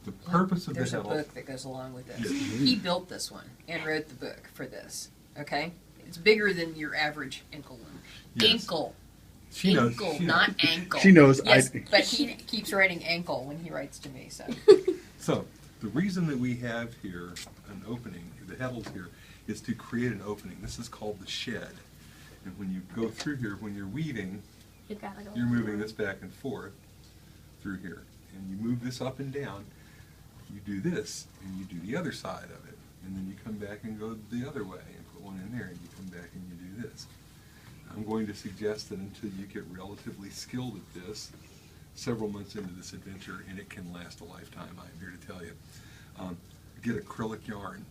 The purpose of There's the a Heddle. book that goes along with this. Yes. He built this one and wrote the book for this. Okay, it's bigger than your average ankle loom. Yes. Ankle. She knows. Ankle, She knows. not ankle. She knows. Yes, but he keeps writing ankle when he writes to me. So So the reason that we have here an opening, the Heddles here, is to create an opening. This is called the shed. And when you go through here, when you're weaving, You've got like a you're moving this back and forth through here. And you move this up and down. You do this, and you do the other side of it. And then you come back and go the other way and put one in there, and you come back and you do this. I'm going to suggest that until you get relatively skilled at this, several months into this adventure, and it can last a lifetime, I'm here to tell you, get acrylic yarn,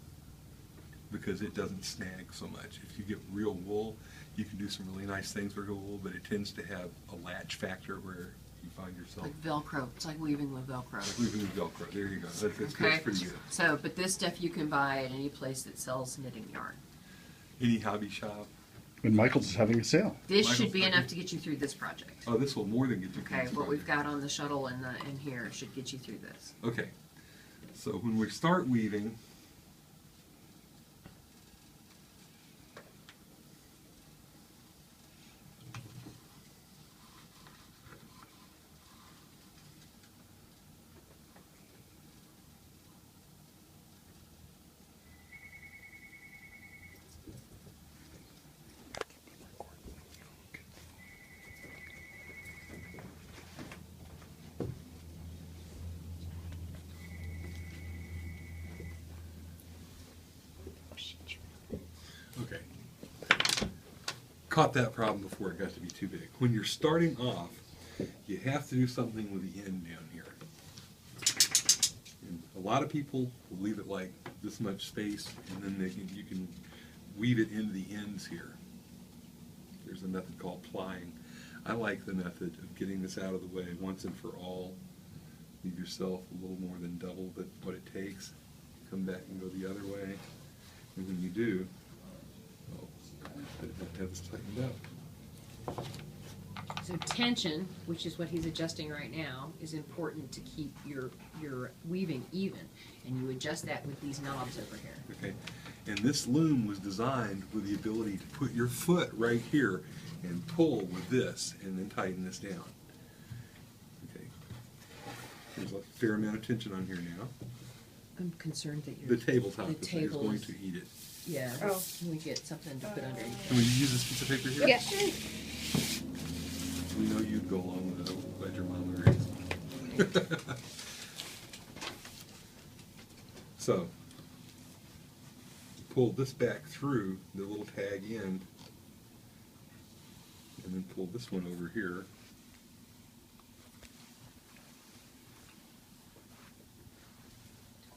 because it doesn't snag so much. If you get real wool, you can do some really nice things with real wool, but it tends to have a latch factor where you find yourself like Velcro. It's like weaving with Velcro. leaving the Velcro. There you go. That's Okay. pretty good. So, but this stuff you can buy at any place that sells knitting yarn. Any hobby shop? And Michael's is having a sale. This Michael's should be like- enough to get you through this project. Oh, this will more than get you. Okay, through what this we've got on the shuttle and in here should get you through this. Okay, so when we start weaving, okay, caught that problem before it got to be too big. When you're starting off, you have to do something with the end down here. And a lot of people will leave it like this much space, and then you can weave it into the ends here. There's a method called plying. I like the method of getting this out of the way once and for all. Leave yourself a little more than double what it takes. Come back and go the other way. And when you do, I have this tightened up. So tension, which is what he's adjusting right now, is important to keep your weaving even, and you adjust that with these knobs over here. Okay, and this loom was designed with the ability to put your foot right here and pull with this, and then tighten this down. Okay, there's a fair amount of tension on here now. I'm concerned that The tabletop the is going tables- to eat it. Yeah. Oh. Can we get something to put underneath? Can we use this piece of paper here? Yeah. We know you'd go along with it. I'm glad your mom agrees. So, pull this back through the little tag end, and then pull this one over here.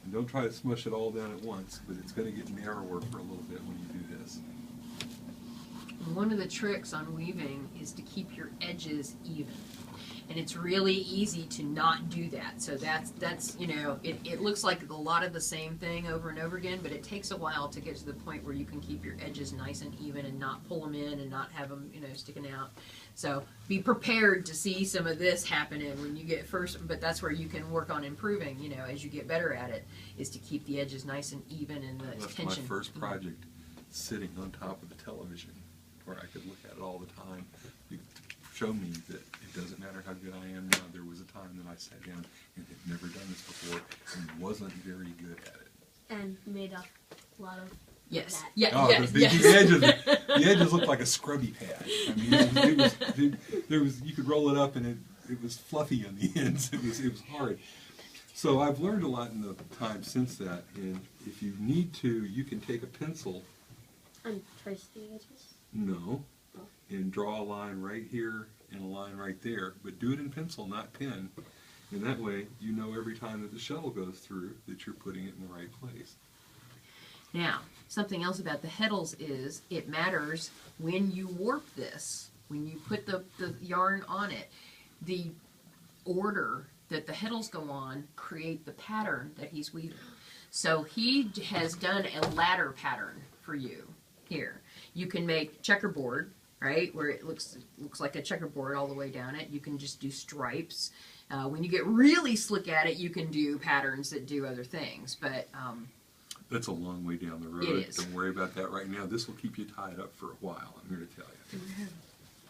And don't try to smush it all down at once, but it's going to get narrower for a little bit when you do this. One of the tricks on weaving is to keep your edges even. And it's really easy to not do that. So that's you know, it looks like a lot of the same thing over and over again, but it takes a while to get to the point where you can keep your edges nice and even and not pull them in and not have them, you know, sticking out. So be prepared to see some of this happening when you get first, but that's where you can work on improving, you know, as you get better at it, is to keep the edges nice and even and the That's tension. my first project, sitting on top of the television, where I could look at it all the time. It showed me that it doesn't matter how good I am now. There was a time that I sat down and had never done this before and wasn't very good at it. And made a lot of Yes. that. Yeah. Oh, yes. the Yes. edges looked like a scrubby pad. I mean, there was you could roll it up and it was fluffy on the ends. It was hard. So I've learned a lot in the time since that. And if you need to, you can take a pencil. And trace the edges. No. And draw a line right here and a line right there, but do it in pencil, not pen. And that way, you know every time that the shuttle goes through that you're putting it in the right place. Now, something else about the heddles is it matters when you warp this, when you put the yarn on it, the order that the heddles go on create the pattern that he's weaving. So he has done a ladder pattern for you here. You can make checkerboard, right? Where it looks like a checkerboard all the way down it. You can just do stripes. When you get really slick at it, you can do patterns that do other things. But That's a long way down the road. It is. Don't worry about that right now. This will keep you tied up for a while, I'm here to tell you. do we have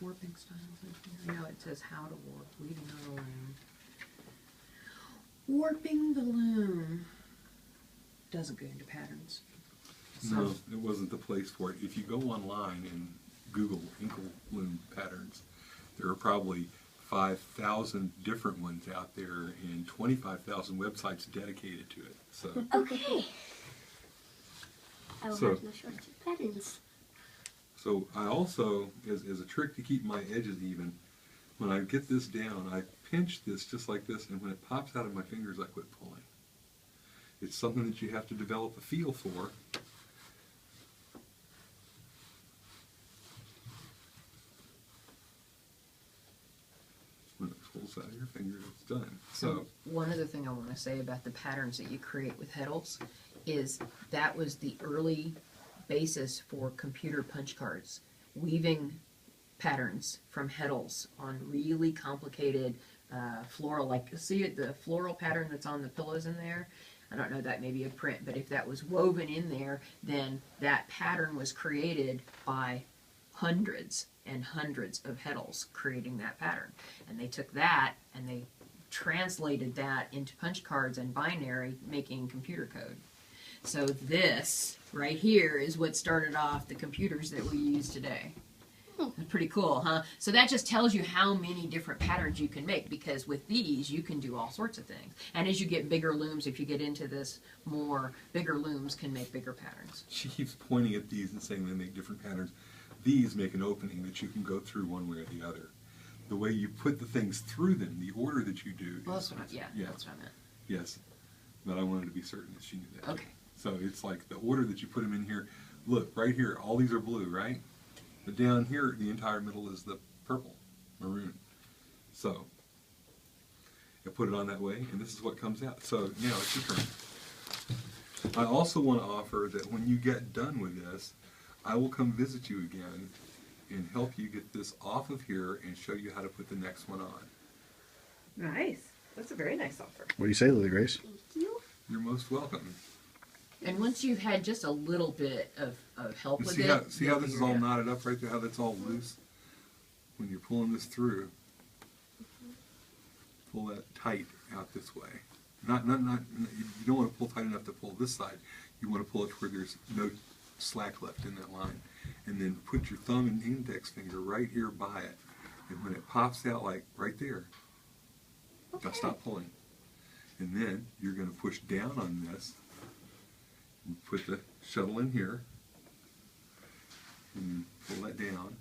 warping styles in here? No, it says how to warp. Weaving on the loom. Warping the loom doesn't go into patterns. No, it wasn't the place for it. If you go online and Google inkle loom patterns, there are probably 5,000 different ones out there and 25,000 websites dedicated to it. So, Okay. I will So- have no shortage of patterns. so I also, as a trick to keep my edges even, when I get this down, I pinch this just like this, and when it pops out of my fingers, I quit pulling. It's something that you have to develop a feel for. When it pulls out of your finger, it's done. So, One other thing I want to say about the patterns that you create with Heddles is that was the early basis for computer punch cards. Weaving patterns from Heddles on really complicated floral, like see the floral pattern that's on the pillows in there. I don't know, that may be a print, but if that was woven in there, then that pattern was created by hundreds and hundreds of Heddles creating that pattern. And they took that and they translated that into punch cards and binary, making computer code. So this right here is what started off the computers that we use today. Pretty cool, huh? So that just tells you how many different patterns you can make, because with these you can do all sorts of things. And as you get bigger looms, if you get into this more, bigger looms can make bigger patterns. she keeps pointing at these and saying they make different patterns. These make an opening that you can go through one way or the other. The way you put the things through them, the order that you do. Well, is, that's what I, yeah, that's what I meant. Yes, but I wanted to be certain that she knew that. Okay. So it's like the order that you put them in here. Look, right here, all these are blue, right? But down here, the entire middle is the purple, maroon. So I put it on that way, and this is what comes out. So now it's your turn. I also want to offer that when you get done with this, I will come visit you again and help you get this off of here and show you how to put the next one on. Nice. That's a very nice offer. What do you say, Lily Grace? Thank you. You're most welcome. And once you've had just a little bit of help You with see it, how this you'll is figure all it out. knotted up right there, how that's all loose? When you're pulling this through, pull that tight out this way. You don't want to pull tight enough to pull this side. You want to pull it to where there's no slack left in that line. And then put your thumb and index finger right here by it. And when it pops out, like right there, now stop pulling. And then you're going to push down on this and put the shuttle in here and pull that down.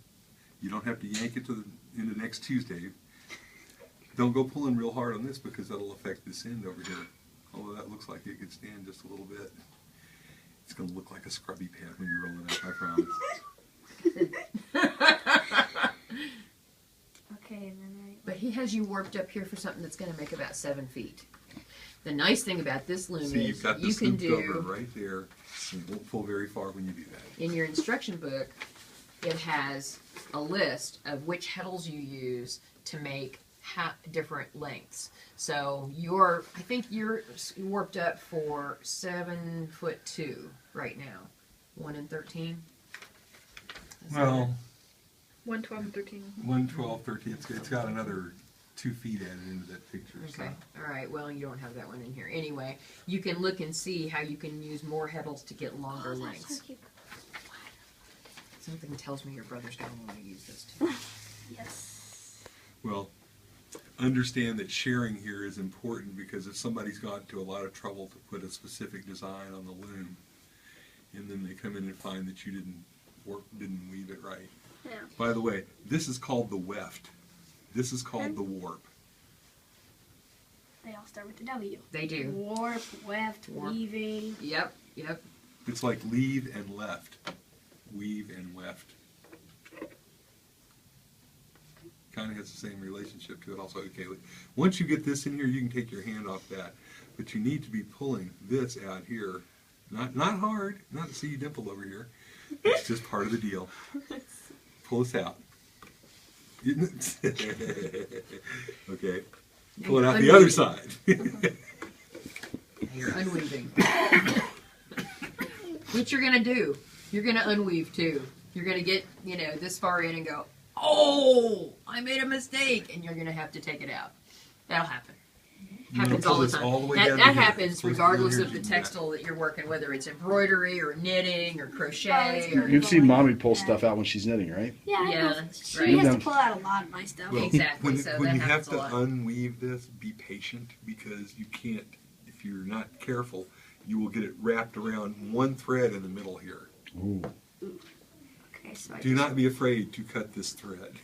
You don't have to yank it to the into next Tuesday. Don't go pulling real hard on this because that'll affect this end over here. Although that looks like it could stand just a little bit. It's going to look like a scrubby pad when you roll it up, I promise. Okay, and then But he has you warped up here for something that's going to make about 7 feet. The nice thing about this loom See, is you've got you this can looped over do, right there. And it won't pull very far when you do that. in your instruction book, it has a list of which heddles you use to make different lengths. So I think you're warped up for 7'2" right now. 1 and 13. Is that Well, 112 and 13. 112, 13, it's got another 2 feet added into that picture. it? So. Okay. All right. Well, you don't have that one in here. Anyway, you can look and see how you can use more heddles to get longer that's lengths. so cute. Something tells me your brother's going to want to use this too. Yes. Well, understand that sharing here is important because if somebody's gone to a lot of trouble to put a specific design on the loom, and then they come in and find that you didn't weave it right. Yeah. By the way, this is called the weft. This is called the warp. They all start with the W. They do. Warp, weft, Warp. weaving. Yep. Yep. It's like leave and left. Weave and weft. Kind of has the same relationship to it also. Okay, once you get this in here, you can take your hand off that. But you need to be pulling this out here. Not hard. Not to see you dimple over here. It's just part of the deal. pull this out. Okay. Pull it out the other side. You're unweaving. What you're gonna do? You're gonna unweave too. You're gonna get, this far in and go, oh, I made a mistake, and you're gonna have to take it out. That'll happen. Happens pull all the this time. all the way that down that to here. happens Pull it regardless here of the and textile that you're working, whether it's embroidery or knitting or crochet or You've seen mommy pull stuff out when she's knitting, right? Yeah, I Yeah, know. She right. has to pull out a lot of my stuff. Well, Exactly, When, so when that you have happens a to lot. unweave this, be patient because you can't, if you're not careful, you will get it wrapped around one thread in the middle here. Ooh. Okay, so I Do just- not be afraid to cut this thread.